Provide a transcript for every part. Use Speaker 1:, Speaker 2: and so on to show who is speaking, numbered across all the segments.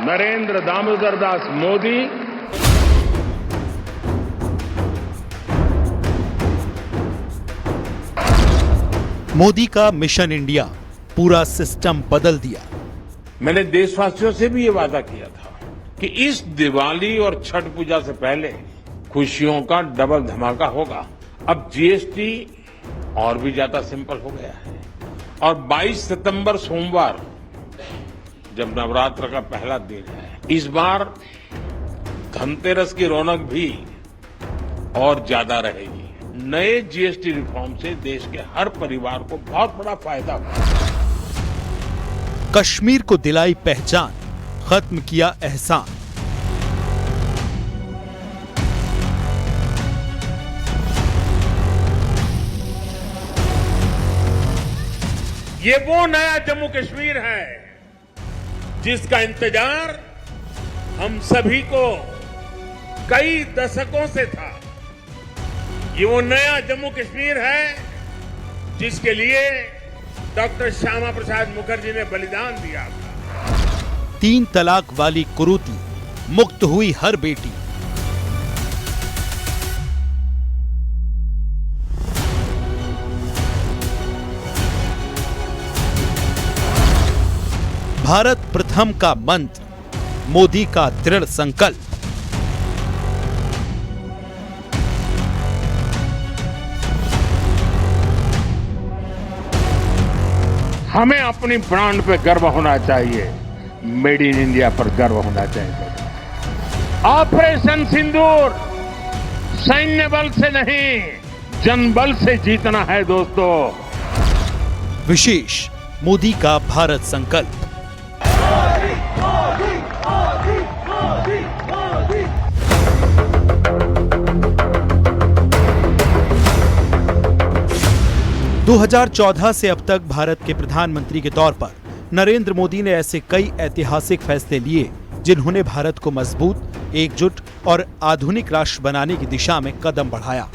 Speaker 1: नरेंद्र दामोदर दास मोदी
Speaker 2: मोदी का mission India पूरा system बदल दिया।
Speaker 1: मैंने देशवासियों से भी ये वादा किया था कि इस दिवाली और छठ पूजा से पहले खुशियों का डबल धमाका होगा। अब जीएसटी और भी ज्यादा सिंपल हो गया है और 22 सितंबर सोमवार जब नवरात्र का पहला दिन है, इस बार धनतेरस की रौनक भी और ज्यादा रहेगी। नए जीएसटी रिफॉर्म से देश के हर परिवार को बहुत बड़ा फायदा होगा।
Speaker 2: कश्मीर को दिलाई पहचान, खत्म किया एहसान।
Speaker 1: ये वो नया जम्मू कश्मीर है जिसका इंतजार हम सभी को कई दशकों से था। ये वो नया जम्मू कश्मीर है जिसके लिए डॉक्टर श्यामा प्रसाद मुखर्जी ने बलिदान दिया था।
Speaker 2: 3 तलाक वाली कुरीति, मुक्त हुई हर बेटी। भारत प्रथम का मंत्र, मोदी का दृढ़ संकल्प।
Speaker 1: हमें अपनी ब्रांड पे गर्व होना चाहिए, मेड इन इंडिया पर गर्व होना चाहिए। ऑपरेशन सिंदूर सैन्य बल से नहीं, जनबल से जीतना है दोस्तों।
Speaker 2: विशेष मोदी का भारत संकल्प। दो 2014 से अब तक भारत के प्रधानमंत्री के तौर पर नरेंद्र मोदी ने ऐसे कई ऐतिहासिक फैसले लिए जिन्होंने भारत को मजबूत, एकजुट और आधुनिक राष्ट्र बनाने की दिशा में कदम बढ़ाया।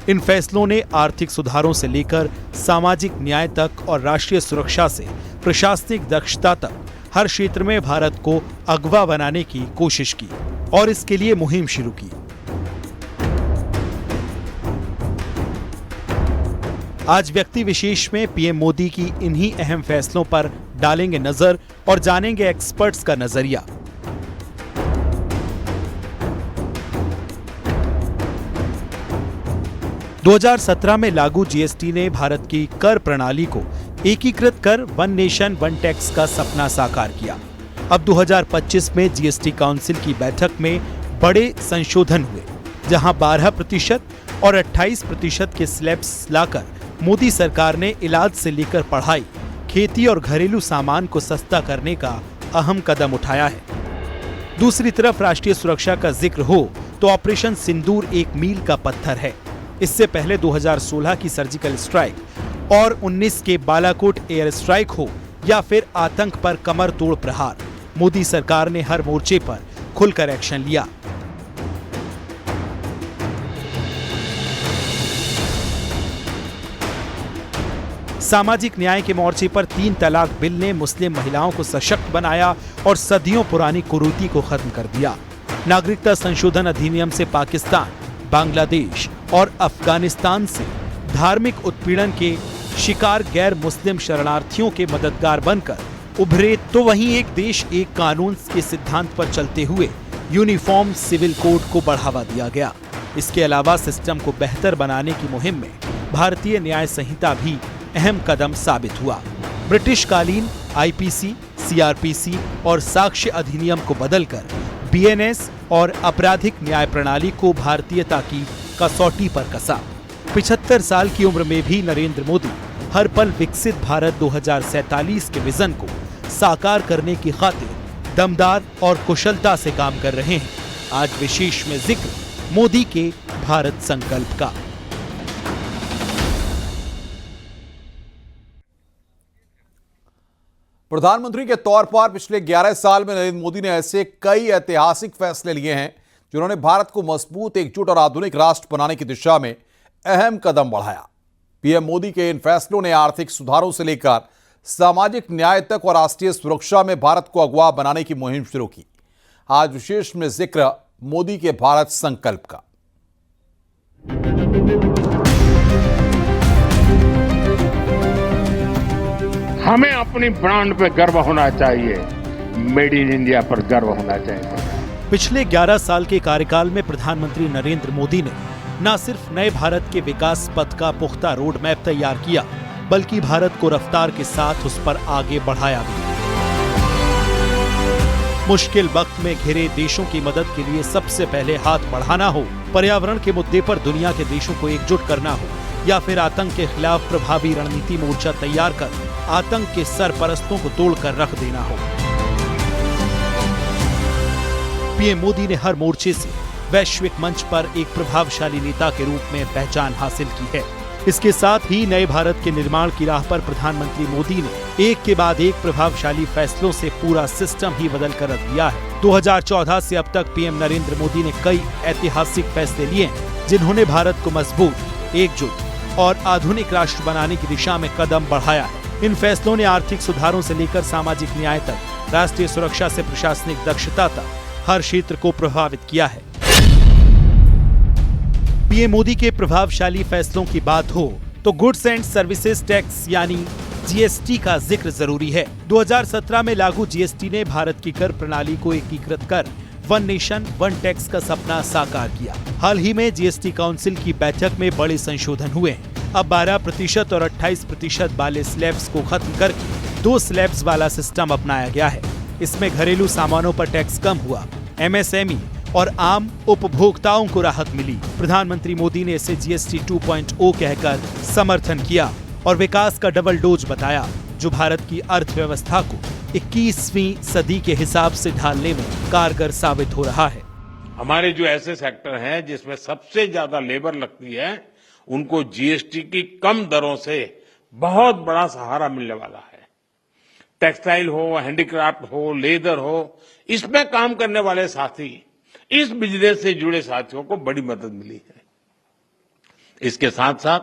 Speaker 2: इन फैसलों ने आर्थिक सुधारों से लेकर सामाजिक न्याय तक और राष्ट्रीय सुरक्षा से प्रशासनिक दक्षता तक हर क्षेत्र में भारत को अगवा बनाने की कोशिश की और इसके लिए मुहिम शुरू की। आज व्यक्ति विशेष में पीएम मोदी की इन्हीं अहम फैसलों पर डालेंगे नजर और जानेंगे एक्सपर्ट्स का नजरिया। – 2017 में लागू जीएसटी ने भारत की कर प्रणाली को एकीकृत कर वन नेशन वन टैक्स का सपना साकार किया। अब 2025 में जीएसटी काउंसिल की बैठक में बड़े संशोधन हुए, जहां 12% और 28% के स्लैब्स लाकर मोदी सरकार ने इलाज से लेकर पढ़ाई, खेती और घरेलू सामान को सस्ता करने का अहम कदम उठाया है। दूसरी तरफ राष्ट्रीय सुरक्षा का जिक्र हो तो ऑपरेशन सिंदूर एक मील का पत्थर है। इससे पहले 2016 की सर्जिकल स्ट्राइक और 19 के बालाकोट एयर स्ट्राइक हो या फिर आतंक पर कमर तोड़ प्रहार, मोदी सरकार ने हर मोर्चे पर खुलकर एक्शन लिया। सामाजिक न्याय के मोर्चे पर 3 तलाक बिल ने मुस्लिम महिलाओं को सशक्त बनाया और सदियों पुरानी कुरीति को खत्म कर दिया। नागरिकता संशोधन अधिनियम से पाकिस्तान, बांग्लादेश और अफगानिस्तान से धार्मिक उत्पीड़न के शिकार गैर मुस्लिम शरणार्थियों के मददगार बनकर उभरे, तो वहीं एक देश एक कानून के सिद्धांत पर चलते हुए यूनिफॉर्म सिविल कोड को बढ़ावा दिया गया। इसके अलावा सिस्टम को बेहतर बनाने की मुहिम में भारतीय न्याय संहिता भी अहम कदम साबित हुआ। ब्रिटिश कालीन आईपीसी, सीआरपीसी और साक्ष्य अधिनियम को बदलकर बीएनएस और आपराधिक न्याय प्रणाली को भारतीयता की कसौटी पर कसा। 75 साल की उम्र में भी नरेंद्र मोदी हर पल विकसित भारत 2047 के विजन को साकार करने की खातिर दमदार और कुशलता से काम कर रहे हैं। आज विशेष में जिक्र मोदी के भारत संकल्प का।
Speaker 3: प्रधानमंत्री के तौर पर पिछले 11 साल में नरेंद्र मोदी ने ऐसे कई ऐतिहासिक फैसले लिए हैं जिन्होंने भारत को मजबूत, एकजुट और आधुनिक राष्ट्र बनाने की दिशा में अहम कदम बढ़ाया। पीएम मोदी के इन फैसलों ने आर्थिक सुधारों से लेकर सामाजिक न्याय तक और राष्ट्रीय सुरक्षा में भारत को अगवा बनाने की मुहिम शुरू की। आज विशेष में जिक्र मोदी के भारत संकल्प का।
Speaker 1: हमें अपनी ब्रांड पे गर्व होना चाहिए, मेड इन इंडिया पर गर्व होना चाहिए।
Speaker 2: पिछले 11 साल के कार्यकाल में प्रधानमंत्री नरेंद्र मोदी ने न सिर्फ नए भारत के विकास पथ का पुख्ता रोड मैप तैयार किया, बल्कि भारत को रफ्तार के साथ उस पर आगे बढ़ाया भी। मुश्किल वक्त में घिरे देशों की मदद के लिए सबसे पहले हाथ बढ़ाना हो, पर्यावरण के मुद्दे पर दुनिया के देशों को एकजुट करना हो, या फिर आतंक के खिलाफ प्रभावी रणनीति मोर्चा तैयार कर आतंक के सरपरस्तों को तोड़कर रख देना हो, पीएम मोदी ने हर मोर्चे से वैश्विक मंच पर एक प्रभावशाली नेता के रूप में पहचान हासिल की है। इसके साथ ही नए भारत के निर्माण की राह पर प्रधानमंत्री मोदी ने एक के बाद एक प्रभावशाली फैसलों से पूरा सिस्टम ही बदल कर रख दिया है। 2014 से अब तक पीएम नरेंद्र मोदी ने कई ऐतिहासिक फैसले लिए हैं, जिन्होंने भारत को मजबूत, एकजुट और आधुनिक राष्ट्र बनाने की दिशा में कदम बढ़ाया है। इन फैसलों ने आर्थिक सुधारों से लेकर सामाजिक न्याय तक, राष्ट्रीय सुरक्षा से प्रशासनिक दक्षता तक हर क्षेत्र को प्रभावित किया है। पीएम मोदी के प्रभावशाली फैसलों की बात हो तो गुड्स एंड सर्विसेज टैक्स यानी जीएसटी का जिक्र जरूरी है। 2017 में लागू जीएसटी ने भारत की कर प्रणाली को एकीकृत कर वन नेशन वन टैक्स का सपना साकार किया। हाल ही में जीएसटी काउंसिल की बैठक में बड़े संशोधन हुए हैं। अब 12% और 28% वाले स्लैब्स को खत्म करके 2 स्लैब्स वाला सिस्टम अपनाया गया है। इसमें घरेलू सामानों पर टैक्स कम हुआ, एमएसएमई और आम उपभोक्ताओं को राहत मिली। प्रधानमंत्री मोदी ने इसे जीएसटी 2.0 कहकर समर्थन किया और विकास का डबल डोज बताया, जो भारत की अर्थव्यवस्था को 21वीं सदी के हिसाब से ढालने में कारगर साबित हो रहा है।
Speaker 1: हमारे जो ऐसे सेक्टर हैं जिसमें सबसे ज्यादा लेबर लगती है, उनको जीएसटी की कम दरों से बहुत बड़ा सहारा मिलने वाला है। टेक्सटाइल हो, हैंडीक्राफ्ट हो, लेदर हो, इसमें काम करने वाले साथी, इस बिजनेस से जुड़े साथियों को बड़ी मदद मिली है। इसके साथ साथ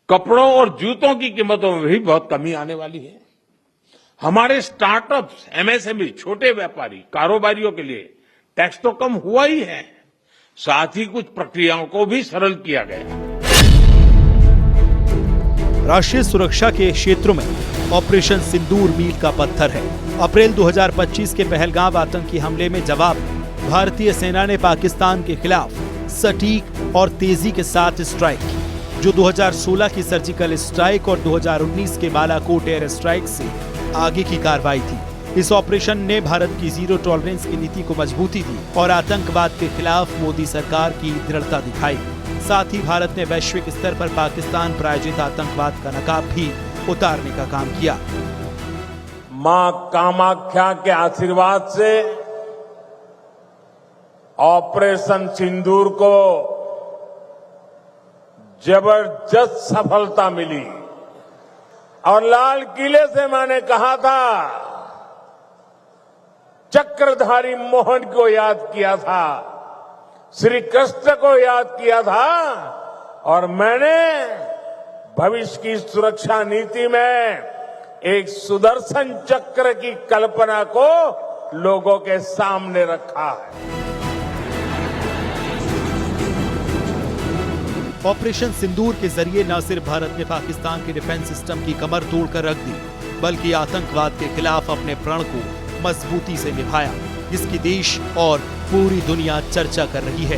Speaker 1: कपड़ों और जूतों की कीमतों में भी बहुत कमी आने वाली है। हमारे स्टार्टअप्स, एमएसएमई, छोटे व्यापारी, कारोबारियों के लिए टैक्स तो कम हुआ ही है, साथ ही कुछ प्रक्रियाओं को भी सरल किया गया।
Speaker 2: राष्ट्रीय सुरक्षा के क्षेत्रों में ऑपरेशन सिंदूर मील का पत्थर है। अप्रैल 2025 के पहलगाम आतंकी हमले में जवाब भारतीय सेना ने पाकिस्तान के खिलाफ सटीक और तेजी के साथ स्ट्राइक की, जो 2016 की सर्जिकल स्ट्राइक और 2019 के बालाकोट एयर स्ट्राइक से आगे की कार्रवाई थी। इस ऑपरेशन ने भारत की जीरो टॉलरेंस की नीति को मजबूती दी और आतंकवाद के खिलाफ मोदी सरकार की दृढ़ता दिखाई। साथ ही भारत ने वैश्विक स्तर पर पाकिस्तान प्रायोजित आतंकवाद का नकाब भी उतारने का काम किया।
Speaker 1: मां कामाख्या के आशीर्वाद से ऑपरेशन सिंदूर को जबरदस्त सफलता मिली और लाल किले से मैंने कहा था, चक्रधारी मोहन को याद किया था, श्री कृष्ण को याद किया था और मैंने भविष्य की सुरक्षा नीति में एक सुदर्शन चक्र की कल्पना को लोगों के सामने रखा है।
Speaker 2: ऑपरेशन सिंदूर के जरिए न सिर्फ भारत ने पाकिस्तान के डिफेंस सिस्टम की कमर तोड़कर रख दी, बल्कि आतंकवाद के खिलाफ अपने प्रण को मजबूती से निभाया, जिसकी देश और पूरी दुनिया चर्चा कर रही है।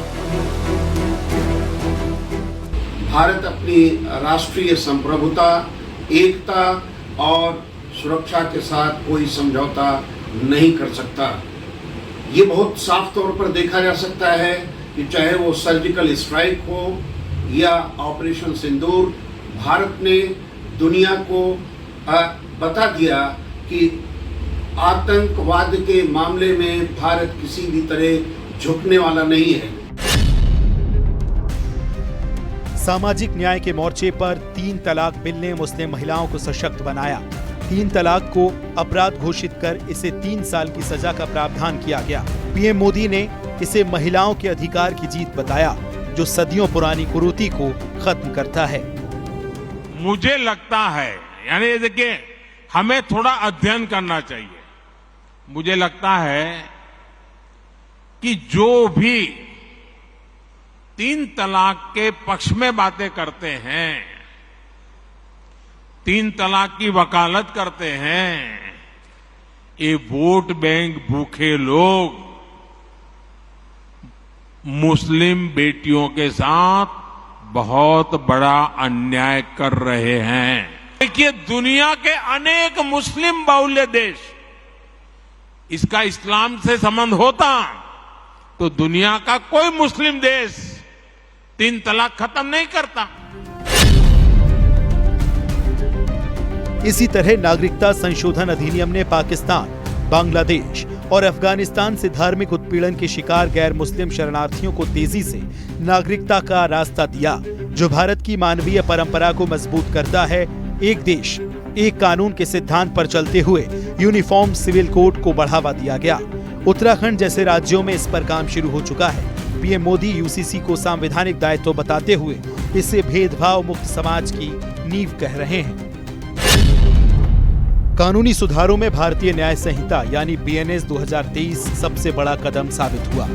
Speaker 4: भारत अपनी राष्ट्रीय संप्रभुता, एकता और सुरक्षा के साथ कोई समझौता नहीं कर सकता। ये बहुत साफ तौर पर देखा जा सकता है कि चाहे वो सर्जिकल स्ट्राइक हो या ऑपरेशन सिंदूर, भारत ने दुनिया को बता दिया कि आतंकवाद के मामले में भारत किसी भी तरह झुकने वाला नहीं है।
Speaker 2: सामाजिक न्याय के मोर्चे पर 3 तलाक बिल ने मुस्लिम महिलाओं को सशक्त बनाया। 3 तलाक को अपराध घोषित कर इसे 3 साल की सजा का प्रावधान किया गया। पीएम मोदी ने इसे महिलाओं के अधिकार की जीत बताया, जो सदियों पुरानी कुरीति को खत्म करता है।
Speaker 1: मुझे लगता है, यानी देखिए, हमें थोड़ा अध्ययन करना चाहिए। मुझे लगता है कि जो भी 3 तलाक के पक्ष में बातें करते हैं, 3 तलाक की वकालत करते हैं, ये वोट बैंक भूखे लोग मुस्लिम बेटियों के साथ बहुत बड़ा अन्याय कर रहे हैं। देखिए, दुनिया के अनेक मुस्लिम बाहुल्य देश, इसका इस्लाम से संबंध होता तो दुनिया का कोई मुस्लिम देश 3 तलाक खत्म नहीं करता।
Speaker 2: इसी तरह नागरिकता संशोधन अधिनियम ने पाकिस्तान, बांग्लादेश और अफगानिस्तान से धार्मिक उत्पीड़न के शिकार गैर मुस्लिम शरणार्थियों को तेजी से नागरिकता का रास्ता दिया, जो भारत की मानवीय परंपरा को मजबूत करता है। एक देश, एक कानून के सिद्धांत पर चलते हुए यूनिफॉर्म सिविल कोड को बढ़ावा दिया गया। उत्तराखंड जैसे राज्यों में इस पर काम शुरू हो चुका है। पीएम मोदी यूसीसी को संवैधानिक दायित्व बताते हुए इसे भेदभाव मुक्त समाज की नींव कह रहे हैं। कानूनी सुधारों में भारतीय न्याय संहिता यानी बीएनएस 2023 सबसे बड़ा कदम साबित हुआ।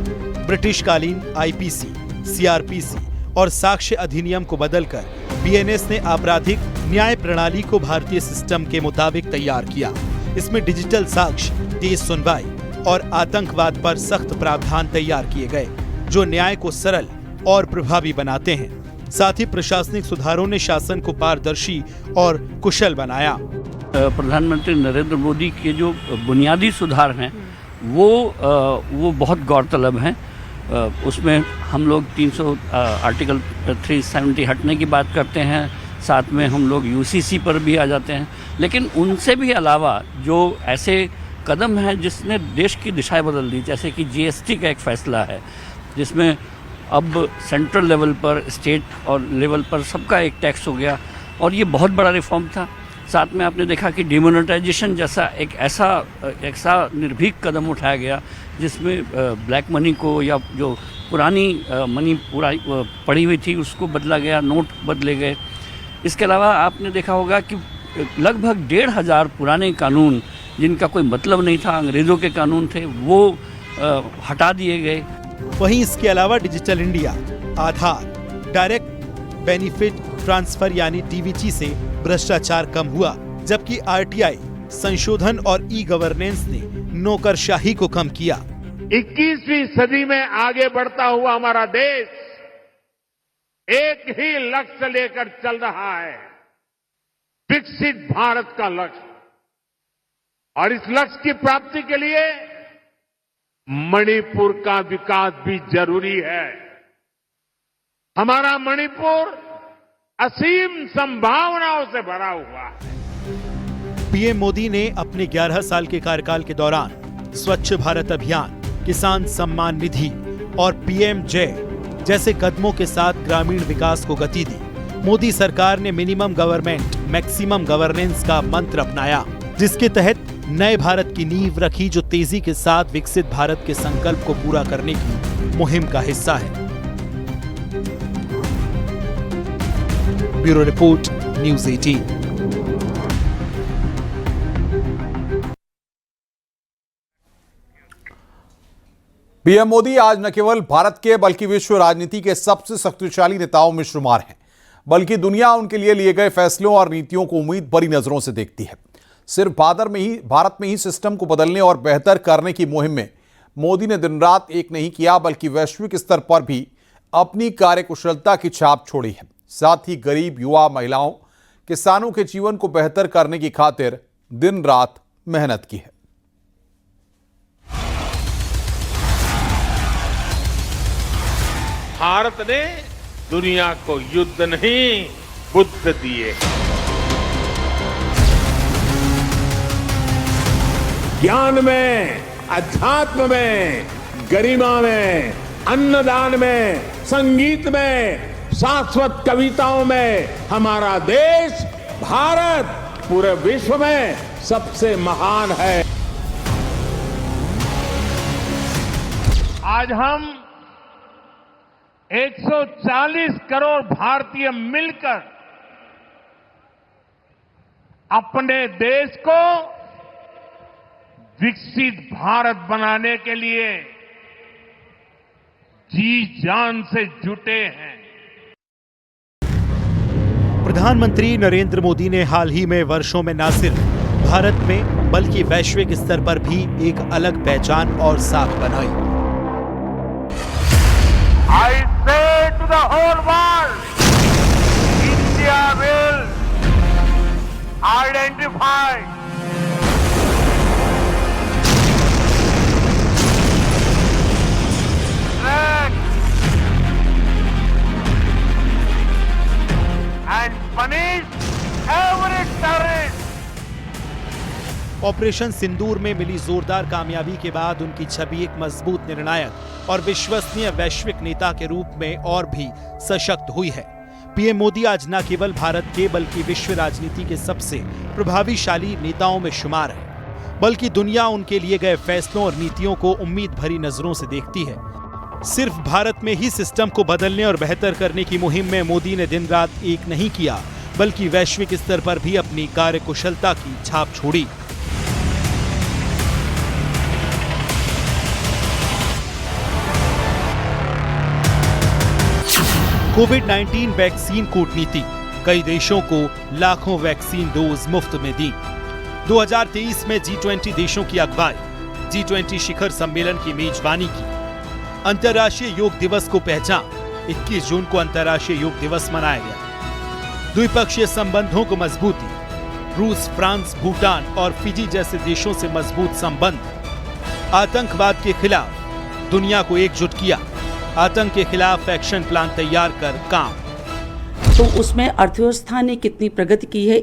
Speaker 2: ब्रिटिशकालीन आईपीसी, सीआरपीसी और साक्ष्य अधिनियम को बदलकर बीएनएस ने आपराधिक न्याय प्रणाली को भारतीय सिस्टम के मुताबिक तैयार किया। इसमें डिजिटल साक्ष्य, तेज सुनवाई और आतंकवाद पर सख्त प्रावधान तैयार किए गए, जो न्याय को सरल और प्रभावी बनाते हैं। साथ ही प्रशासनिक सुधारों ने शासन को पारदर्शी और कुशल बनाया।
Speaker 5: प्रधानमंत्री नरेंद्र मोदी के जो बुनियादी सुधार हैं वो बहुत गौरतलब हैं। उसमें हम लोग 300 आर्टिकल 370 हटने की बात करते हैं, साथ में हम लोग यूसीसी पर भी आ जाते हैं। लेकिन उनसे भी अलावा जो ऐसे कदम हैं जिसने देश की दिशाएं बदल दी, जैसे कि जीएसटी का एक फैसला है जिसमें अब सेंट्रल लेवल पर, स्टेट और लेवल पर सबका एक टैक्स हो गया, और ये बहुत बड़ा रिफॉर्म था। साथ में आपने देखा कि डिमोनेटाइजेशन जैसा एक ऐसा निर्भीक कदम उठाया गया जिसमें ब्लैक मनी को या जो पुरानी मनी पड़ी हुई थी उसको बदला गया, नोट बदले गए। इसके अलावा आपने देखा होगा कि लगभग 1,500 पुराने कानून जिनका कोई मतलब नहीं था, अंग्रेज़ों के कानून थे, वो हटा दिए गए।
Speaker 2: वहीं इसके अलावा डिजिटल इंडिया, आधार, डायरेक्ट बेनिफिट ट्रांसफर यानी डीबीटी से भ्रष्टाचार कम हुआ, जबकि आरटीआई संशोधन और ई गवर्नेंस ने नौकरशाही को कम किया।
Speaker 1: 21वीं सदी में आगे बढ़ता हुआ हमारा देश एक ही लक्ष्य लेकर चल रहा है, विकसित भारत का लक्ष्य। और इस लक्ष्य की प्राप्ति के लिए मणिपुर का विकास भी जरूरी है। हमारा मणिपुर असीम संभावनाओं से भरा हुआ है।
Speaker 2: पीएम मोदी ने अपने 11 साल के कार्यकाल के दौरान स्वच्छ भारत अभियान, किसान सम्मान निधि और पीएम जय जैसे कदमों के साथ ग्रामीण विकास को गति दी। मोदी सरकार ने मिनिमम गवर्नमेंट मैक्सिमम गवर्नेंस का मंत्र अपनाया, जिसके तहत नए भारत की नींव रखी, जो तेजी के साथ विकसित भारत के संकल्प को पूरा करने की मुहिम का हिस्सा है। Bureau report, news 18।
Speaker 3: PM Modi आज न केवल भारत के बल्कि विश्व राजनीति के सबसे शक्तिशाली नेताओं में शुमार हैं, बल्कि दुनिया उनके लिए गए फैसलों और नीतियों को उम्मीद भरी नजरों से देखती है। सिर्फ भारत में ही सिस्टम को बदलने और बेहतर करने की मुहिम में मोदी ने दिन रात एक नहीं किया, बल्कि वैश्विक स्तर पर भी अपनी कार्यकुशलता की छाप छोड़ी है। साथ ही गरीब, युवा, महिलाओं, किसानों के जीवन को बेहतर करने की खातिर दिन रात मेहनत की है।
Speaker 1: भारत ने दुनिया को युद्ध नहीं, बुद्ध दिए। ज्ञान में, अध्यात्म में, गरिमा में, अन्नदान में, संगीत में, शाश्वत कविताओं में हमारा देश भारत पूरे विश्व में सबसे महान है। आज हम 140 करोड़ भारतीय मिलकर अपने देश को विकसित भारत बनाने के लिए जी जान से जुटे हैं।
Speaker 2: प्रधानमंत्री नरेंद्र मोदी ने हाल ही में वर्षों में न सिर्फ भारत में बल्कि वैश्विक स्तर पर भी एक अलग पहचान और साख बनाई।
Speaker 1: I say to the whole world, India will identify track and punish every terrorist.
Speaker 2: Operation Sindoor में मिली जोरदार कामयाबी के बाद उनकी छवि एक मजबूत, निर्णायक और विश्वसनीय वैश्विक नेता के रूप में और भी सशक्त हुई है। पीएम मोदी आज न केवल भारत के बल्कि विश्व राजनीति के सबसे प्रभावशाली नेताओं में शुमार है, बल्कि दुनिया उनके लिए गए फैसलों और नीतियों को उम्मीद भरी नजरों से देखती है। सिर्फ भारत में ही सिस्टम को बदलने और बेहतर करने की मुहिम में मोदी ने दिन रात एक नहीं किया, बल्कि वैश्विक स्तर पर भी अपनी कार्यकुशलता की छाप छोड़ी। कोविड-19 वैक्सीन कूटनीति, कई देशों को लाखों वैक्सीन डोज मुफ्त में दी। 2023 में G20 देशों की अगुवाई, G20 शिखर सम्मेलन की मेजबानी की। अंतर्राष्ट्रीय योग दिवस को पहचान, 21 जून को अंतर्राष्ट्रीय योग दिवस मनाया गया। द्विपक्षीय संबंधों को मजबूती, रूस, फ्रांस, भूटान और फिजी जैसे देशों से मजबूत संबंध। आतंकवाद के खिलाफ दुनिया को एकजुट किया, आतंक के खिलाफ एक्शन प्लान तैयार कर काम।
Speaker 6: तो उसमें अर्थव्यवस्था ने कितनी प्रगति की है,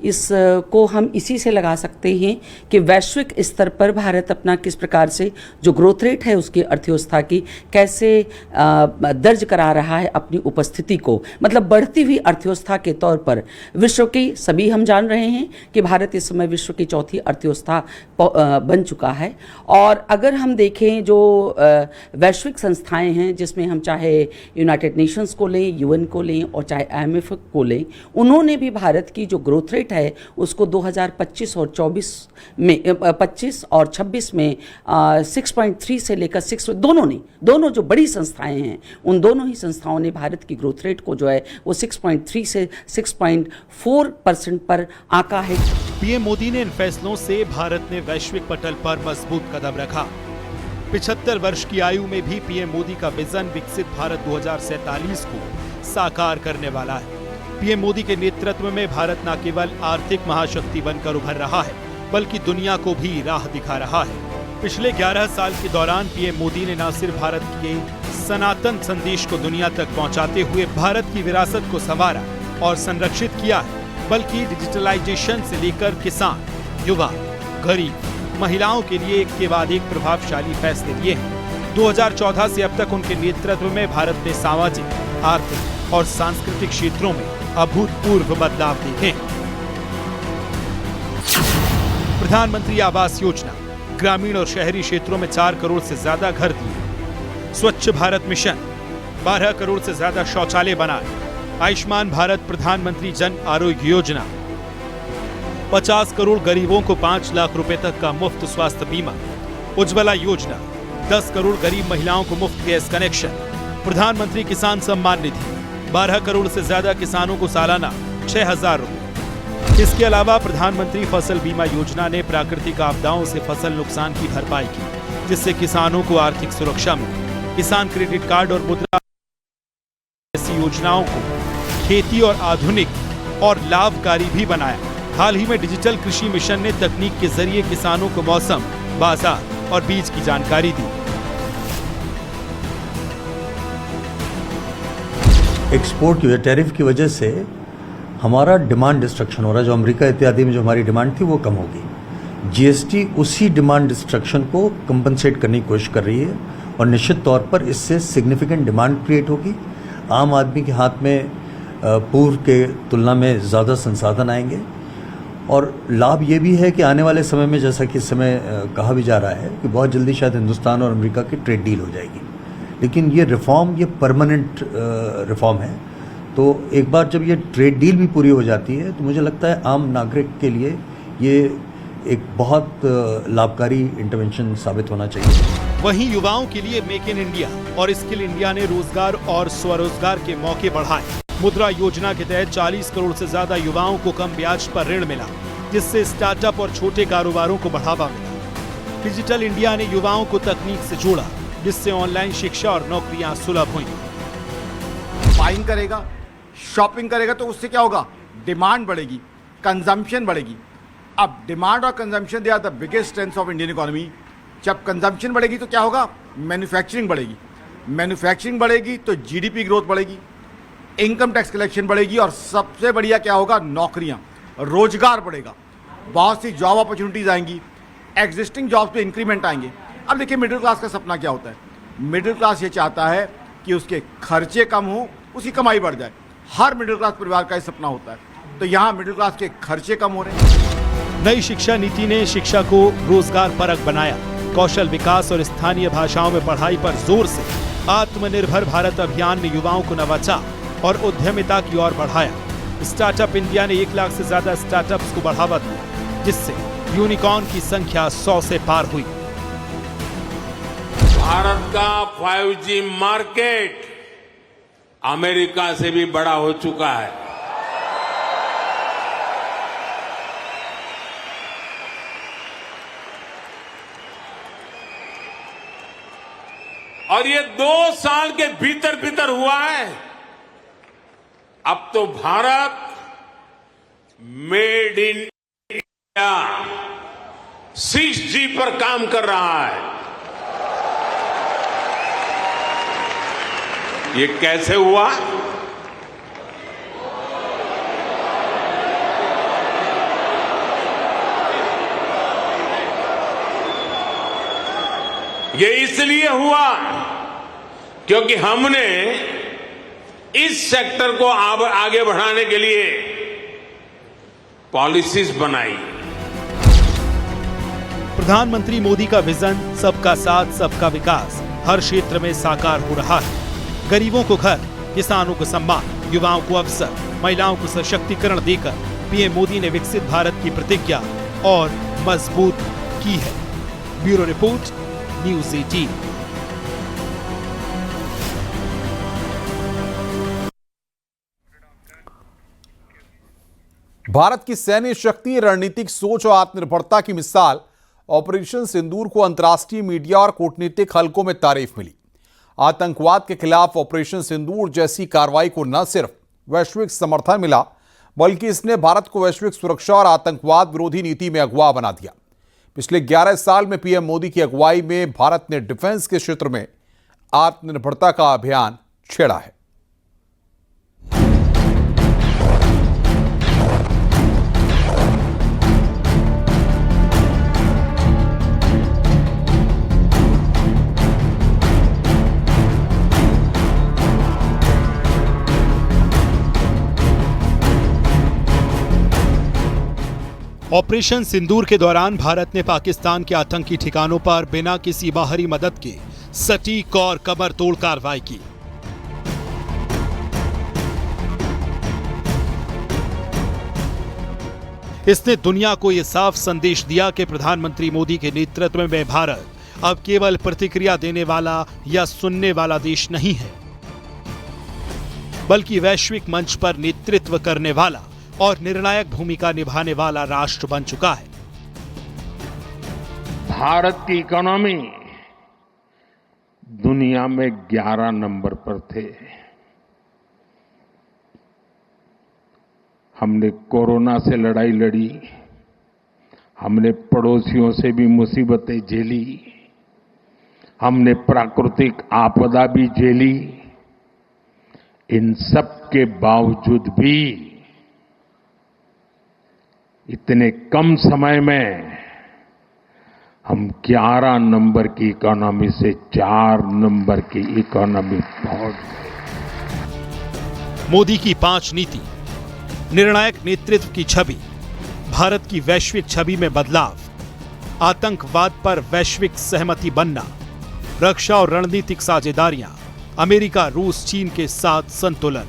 Speaker 6: इसको हम इसी से लगा सकते हैं कि वैश्विक स्तर पर भारत अपना किस प्रकार से जो ग्रोथ रेट है उसकी अर्थव्यवस्था की कैसे दर्ज करा रहा है अपनी उपस्थिति को, मतलब बढ़ती हुई अर्थव्यवस्था के तौर पर विश्व की सभी हम जान रहे हैं कि भारत इस समय विश्व की चौथी अर्थव्यवस्था बन चुका है। और अगर हम देखें जो वैश्विक संस्थाएं हैं जिसमें हम चाहे यूनाइटेड नेशंस को लें, यूएन को लें और चाहे IMF को लें, उन्होंने भी भारत की जो ग्रोथ रेट है उसको 2025 और 25 और 26 में 6.3 से लेकर 6, दोनों जो बड़ी संस्थाएं हैं उन दोनों ही संस्थाओं ने भारत की ग्रोथ रेट को जो है वो 6.3 से 6.4% पर आंका है।
Speaker 2: पीएम मोदी ने इन फैसलों से भारत ने वैश्विक पटल पर मजबूत कदम रखा। 75 वर्ष की आयु में भी पीएम मोदी का विजन विकसित भारत 2047 को साकार करने वाला है। पीएम मोदी के नेतृत्व में भारत न केवल आर्थिक महाशक्ति बनकर उभर रहा है, बल्कि दुनिया को भी राह दिखा रहा है। पिछले 11 साल के दौरान पीएम मोदी ने न सिर्फ भारत के सनातन संदेश को दुनिया तक पहुंचाते हुए भारत की विरासत को संवारा और संरक्षित किया है, बल्कि डिजिटलाइजेशन से लेकर किसान, युवा, गरीब, महिलाओं के लिए एक के बाद एक प्रभावशाली फैसले लिए हैं। 2014 से अब तक उनके नेतृत्व में भारत ने सामाजिक, आर्थिक और सांस्कृतिक क्षेत्रों में अभूतपूर्व बदलाव देखे। प्रधानमंत्री आवास योजना, ग्रामीण और शहरी क्षेत्रों में 4 करोड़ से ज्यादा घर दिए। स्वच्छ भारत मिशन, 12 करोड़ से ज्यादा शौचालय बनाए। आयुष्मान भारत प्रधानमंत्री जन आरोग्य योजना, 50 करोड़ गरीबों को 5 लाख रुपए तक का मुफ्त स्वास्थ्य बीमा। उज्ज्वला योजना, 10 करोड़ गरीब महिलाओं को मुफ्त गैस कनेक्शन। प्रधानमंत्री किसान सम्मान निधि, 12 करोड़ से ज्यादा किसानों को सालाना 6,000 रुपए। इसके अलावा प्रधानमंत्री फसल बीमा योजना ने प्राकृतिक आपदाओं से फसल नुकसान की भरपाई की, जिससे किसानों को आर्थिक सुरक्षा मिली। किसान क्रेडिट कार्ड और मुद्रा ऐसी योजनाओं को खेती और आधुनिक और लाभकारी भी बनाया। हाल ही में डिजिटल कृषि मिशन ने तकनीक के जरिए किसानों को मौसम, बाजार और बीज की जानकारी दी।
Speaker 7: एक्सपोर्ट की टैरिफ की वजह से हमारा डिमांड डिस्ट्रक्शन हो रहा है। जो अमेरिका इत्यादि में जो हमारी डिमांड थी वो कम होगी। जीएसटी उसी डिमांड डिस्ट्रक्शन को कंपनसेट करने की कोशिश कर रही है और निश्चित तौर पर इससे सिग्निफिकेंट डिमांड क्रिएट होगी। आम आदमी के हाथ में पूर्व के तुलना में ज़्यादा संसाधन आएंगे और लाभ ये भी है कि आने वाले समय में, जैसा कि इस समय कहा भी जा रहा है, कि बहुत जल्दी शायद हिंदुस्तान और अमेरिका की ट्रेड डील हो जाएगी। लेकिन ये रिफॉर्म, ये परमानेंट रिफॉर्म है, तो एक बार जब ये ट्रेड डील भी पूरी हो जाती है तो मुझे लगता है आम नागरिक के लिए ये एक बहुत लाभकारी इंटरवेंशन साबित होना चाहिए।
Speaker 2: वहीं युवाओं के लिए मेक इन इंडिया और स्किल इंडिया ने रोजगार और स्वरोजगार के मौके बढ़ाए। मुद्रा योजना के तहत 40 करोड़ से ज्यादा युवाओं को कम ब्याज पर ऋण मिला, जिससे स्टार्टअप और छोटे कारोबारों को बढ़ावा मिला। डिजिटल इंडिया ने युवाओं को तकनीक से जोड़ा, जिससे ऑनलाइन शिक्षा और नौकरियां सुलभ हुई।
Speaker 8: बाइंग करेगा, शॉपिंग करेगा तो उससे क्या होगा, डिमांड बढ़ेगी, कंजम्पशन बढ़ेगी। अब डिमांड और consumption they are the biggest strength of Indian economy. जब कंजम्पशन बढ़ेगी तो क्या होगा, मैन्युफैक्चरिंग बढ़ेगी, मैन्युफैक्चरिंग बढ़ेगी तो जीडीपी ग्रोथ बढ़ेगी, इनकम टैक्स कलेक्शन बढ़ेगी और सबसे बढ़िया क्या होगा, नौकरियां, रोजगार बढ़ेगा, बहुत सी जॉब अपॉर्चुनिटीज आएंगी, एग्जिस्टिंग जॉब्स पे इंक्रीमेंट आएंगे। अब देखिए मिडिल क्लास का सपना क्या होता है, मिडिल क्लास ये चाहता है कि उसके खर्चे कम हो, उसकी कमाई बढ़ जाए। हर मिडिल क्लास परिवार का ये सपना होता है, तो यहाँ मिडिल क्लास के खर्चे कम हो रहे हैं।
Speaker 2: नई शिक्षा नीति ने शिक्षा को रोजगार परक बनाया। कौशल विकास और स्थानीय भाषाओं में पढ़ाई पर जोर से आत्मनिर्भर भारत अभियान ने युवाओं को नवाचार और उद्यमिता की ओर बढ़ाया। स्टार्टअप इंडिया ने 1 लाख से ज्यादा स्टार्टअप्स को बढ़ावा दिया, जिससे यूनिकॉर्न की संख्या 100 से पार हुई।
Speaker 1: भारत का 5G मार्केट अमेरिका से भी बड़ा हो चुका है। और ये 2 साल के भीतर भीतर हुआ है। अब तो Bharat made in India 6G पर काम कर रहा है। ये कैसे हुआ? ये इसलिए हुआ क्योंकि हमने इस सेक्टर को आगे बढ़ाने के लिए पॉलिसीज बनाई।
Speaker 2: प्रधानमंत्री मोदी का विजन सबका साथ सबका विकास हर क्षेत्र में साकार हो रहा है। गरीबों को घर, किसानों को सम्मान, युवाओं को अवसर, महिलाओं को सशक्तिकरण देकर पीएम मोदी ने विकसित भारत की प्रतिज्ञा और मजबूत की है। Bureau report, news 18।
Speaker 3: भारत की सैन्य शक्ति, रणनीतिक सोच और आत्मनिर्भरता की मिसाल ऑपरेशन सिंदूर को अंतर्राष्ट्रीय मीडिया और कूटनीतिक हलकों में तारीफ मिली। आतंकवाद के खिलाफ ऑपरेशन सिंदूर जैसी कार्रवाई को न सिर्फ वैश्विक समर्थन मिला, बल्कि इसने भारत को वैश्विक सुरक्षा और आतंकवाद विरोधी नीति में अगुवा बना दिया। पिछले 11 साल में पीएम मोदी की अगुवाई में भारत ने डिफेंस के क्षेत्र में आत्मनिर्भरता का अभियान छेड़ा है।
Speaker 2: ऑपरेशन सिंदूर के दौरान भारत ने पाकिस्तान के आतंकी ठिकानों पर बिना किसी बाहरी मदद के सटीक और कमर तोड़ कार्रवाई की। इसने दुनिया को यह साफ संदेश दिया कि प्रधानमंत्री मोदी के नेतृत्व में भारत अब केवल प्रतिक्रिया देने वाला या सुनने वाला देश नहीं है, बल्कि वैश्विक मंच पर नेतृत्व करने वाला और निर्णायक भूमिका निभाने वाला राष्ट्र बन चुका है।
Speaker 1: भारत की इकोनॉमी दुनिया में 11 नंबर पर थे। हमने कोरोना से लड़ाई लड़ी, हमने पड़ोसियों से भी मुसीबतें झेली, हमने प्राकृतिक आपदा भी झेली। इन सब के बावजूद भी इतने कम समय में हम 11 नंबर की इकोनॉमी से 4 नंबर की इकोनॉमी पहुंच गए।
Speaker 2: मोदी की 5 नीति, निर्णायक नेतृत्व की छवि, भारत की वैश्विक छवि में बदलाव, आतंकवाद पर वैश्विक सहमति बनना, रक्षा और रणनीतिक साझेदारियां, अमेरिका, रूस, चीन के साथ संतुलन,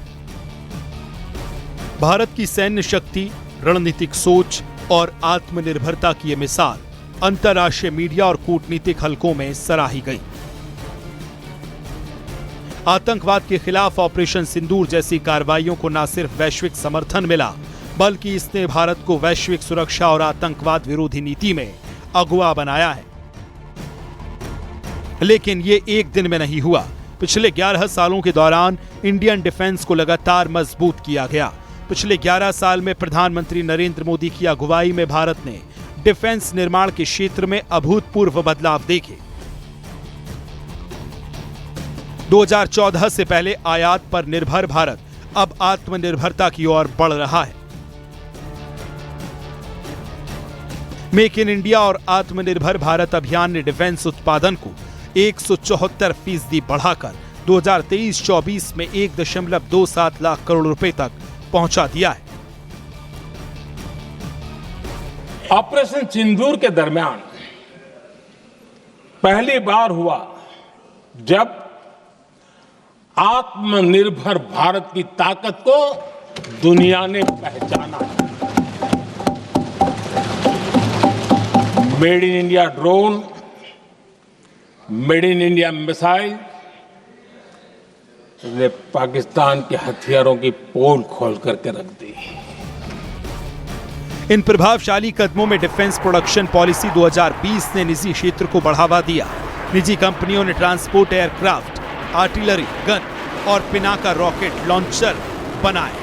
Speaker 2: भारत की सैन्य शक्ति, रणनीतिक सोच और आत्मनिर्भरता की ये मिसाल अंतर्राष्ट्रीय मीडिया और कूटनीतिक हलकों में सराही गई। आतंकवाद के खिलाफ ऑपरेशन सिंदूर जैसी कार्रवाइयों को न सिर्फ वैश्विक समर्थन मिला, बल्कि इसने भारत को वैश्विक सुरक्षा और आतंकवाद विरोधी नीति में अगुवा बनाया है। लेकिन ये एक दिन में नहीं हुआ। पिछले 11 सालों के दौरान इंडियन डिफेंस को लगातार मजबूत किया गया। पिछले 11 साल में प्रधानमंत्री नरेंद्र मोदी की अगुवाई में भारत ने डिफेंस निर्माण के क्षेत्र में अभूतपूर्व बदलाव देखे। 2014 से पहले आयात पर निर्भर भारत अब आत्मनिर्भरता की ओर बढ़ रहा है। मेक इन इंडिया और आत्मनिर्भर भारत अभियान ने डिफेंस उत्पादन को 174% बढ़ाकर 2023-24 में 1.27 लाख करोड़ रुपए तक पहुंचा दिया है।
Speaker 1: ऑपरेशन सिंदूर के दरमियान पहली बार हुआ जब आत्मनिर्भर भारत की ताकत को दुनिया ने पहचाना। Made in India drone, made in India missile ने पाकिस्तान के हथियारों की पोल खोल करके रख दी।
Speaker 2: इन प्रभावशाली कदमों में डिफेंस प्रोडक्शन पॉलिसी 2020 ने निजी क्षेत्र को बढ़ावा दिया। निजी कंपनियों ने ट्रांसपोर्ट एयरक्राफ्ट, आर्टिलरी गन और पिनाका रॉकेट लॉन्चर बनाए।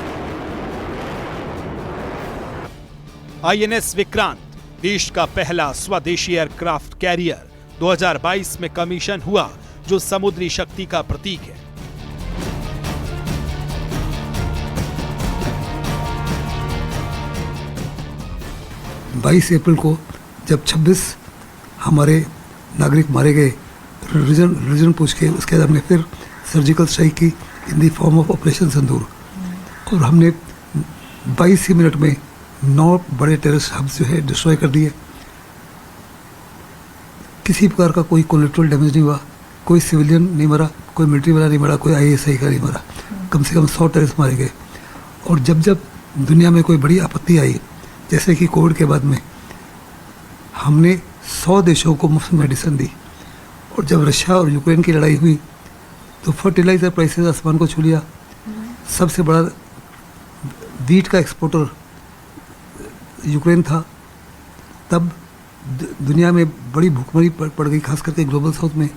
Speaker 2: आईएनएस विक्रांत देश का पहला स्वदेशी एयरक्राफ्ट कैरियर 2022 में कमीशन हुआ, जो समुद्री शक्ति का प्रतीक है।
Speaker 9: बाईस अप्रैल को जब 26 हमारे नागरिक मारे गए, रीजन पूछ के उसके बाद हमने फिर सर्जिकल स्ट्राइक की in the form of operation Sindoor, और हमने 22 ही मिनट में 9 बड़े टेररिस्ट हब्स जो है डिस्ट्रॉय कर दिए। किसी प्रकार का कोई कोलेट्रल डैमेज नहीं हुआ, कोई सिविलियन नहीं मरा, कोई मिलिट्री वाला नहीं मरा, कोई ISI का नहीं मरा। कम से कम 100 टेररिस्ट मारे गए। और जब जब दुनिया में कोई बड़ी आपत्ति आई, जैसे कि कोविड के बाद में, हमने 100 देशों को मुफ्त मेडिसिन दी। और जब रशिया और यूक्रेन की लड़ाई हुई तो फर्टिलाइजर प्राइसेस आसमान को छू लिया। सबसे बड़ा वीट का एक्सपोर्टर यूक्रेन था। तब दुनिया में बड़ी भूखमरी पड़ गई, खास करके ग्लोबल साउथ में।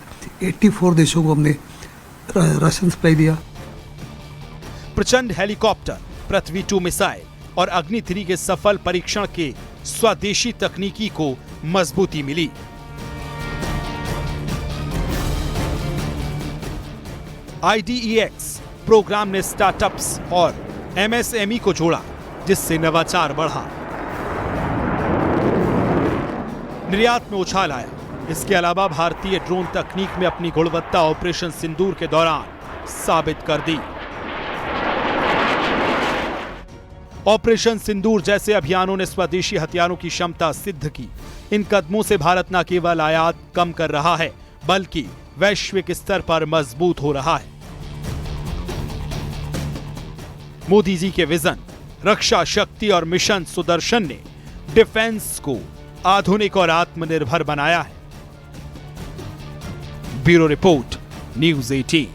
Speaker 9: 84 देशों को हमने राशन सप्लाई दिया।
Speaker 2: प्रचंड हेलीकॉप्टर, पृथ्वी 2 मिसाइल और अग्नि 3 के सफल परीक्षण के स्वदेशी तकनीकी को मजबूती मिली। IDEX प्रोग्राम ने स्टार्टअप्स और MSME को जोड़ा, जिससे नवाचार बढ़ा, निर्यात में उछाल आया। इसके अलावा भारतीय ड्रोन तकनीक में अपनी गुणवत्ता ऑपरेशन सिंदूर के दौरान साबित कर दी। ऑपरेशन सिंदूर जैसे अभियानों ने स्वदेशी हथियारों की क्षमता सिद्ध की। इन कदमों से भारत न केवल आयात कम कर रहा है, बल्कि वैश्विक स्तर पर मजबूत हो रहा है। मोदी जी के विजन, रक्षा शक्ति और मिशन सुदर्शन ने डिफेंस को आधुनिक और आत्मनिर्भर बनाया है। Bureau report, news 18।